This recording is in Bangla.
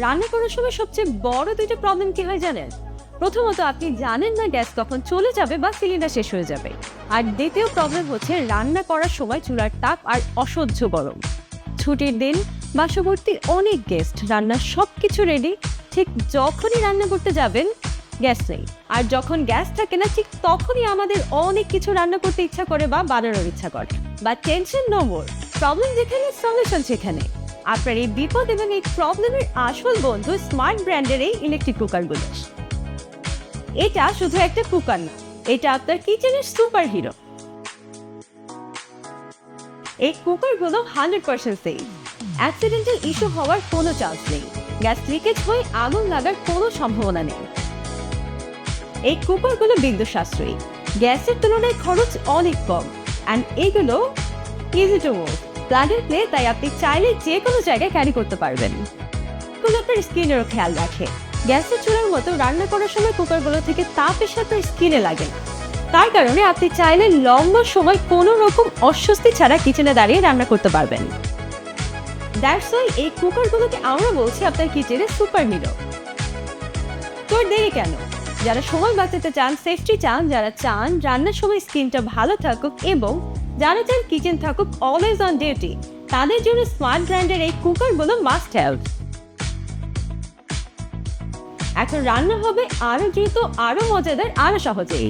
রান্না করার সময় সবচেয়ে বড় দুইটা প্রবলেম কি হয় জানেন? প্রথমত আপনি জানেন না গ্যাস কখন চলে যাবে বা সিলিন্ডার শেষ হয়ে যাবে। আর দ্বিতীয় প্রবলেম হচ্ছে রান্না করার সময় চুলার তাপ আর অসহ্য গরম। ছুটির দিন, বাসাভর্তি অনেক গেস্ট, রান্নার সবকিছু রেডি, ঠিক যখনই রান্না করতে যাবেন গ্যাস নেই। আর যখন গ্যাস থাকে না ঠিক তখনই আমাদের অনেক কিছু রান্না করতে ইচ্ছা করে বা বানানোর ইচ্ছা করে। বা টেনশন নো মোর, প্রবলেম যেখানে সলিউশন সেখানে। আপনার এই বিপদ এবং এই প্রবলেমের আসল বন্ধু স্মার্ট ব্র্যান্ডের এই ইলেকট্রিক কুকারগুলো। এটা শুধু একটা কুকার না, এটা আপনার কিচেনের সুপার হিরো। এই কুকারগুলো 100% সেফ, অ্যাক্সিডেন্টাল ইস্যু হওয়ার কোনো চান্স নেই, গ্যাস লিকেজ হয়ে আগুন লাগার কোনো সম্ভাবনা নেই। এই কুকারগুলো বিদ্যুৎ সাশ্রয়ী, গ্যাসের তুলনায় খরচ অনেক কম, অ্যান্ড এগুলো easy to move, plug and play, তাই আপনি চাইলে যে কোনো জায়গায় ক্যারি করতে পারবেন। এগুলো আপনার স্কিনেরও খেয়াল রাখে। গ্যাসের চুলার মতো রান্না করার সময় কুকারগুলো থেকে তাপ এসে আপনার স্কিনে লাগে না। তার কারণে আপনি চাইলে লম্বা সময় কোনো রকম অস্বস্তি ছাড়া কিচেনে দাঁড়িয়ে রান্না করতে পারবেন। দ্যাটস ওয়াই এই কুকারগুলোকে আমরা বলছি আপনার কিচেনের সুপার হিরো। তোর দেরি কেন? যারা সময় বাঁচাতে চান, সেফটি চান, যারা চান রান্নার সময় স্কিনটা ভালো থাকুক এবং যারা চান কিচেন থাকুক অলওয়েজ অন ডিউটি, তাদের জন্য স্মার্ট ব্র্যান্ডের এই কুকারগুলো মাস্ট হ্যাভ। এখন রান্না হবে আরো দ্রুত, আরো মজাদার, আরো সহজে।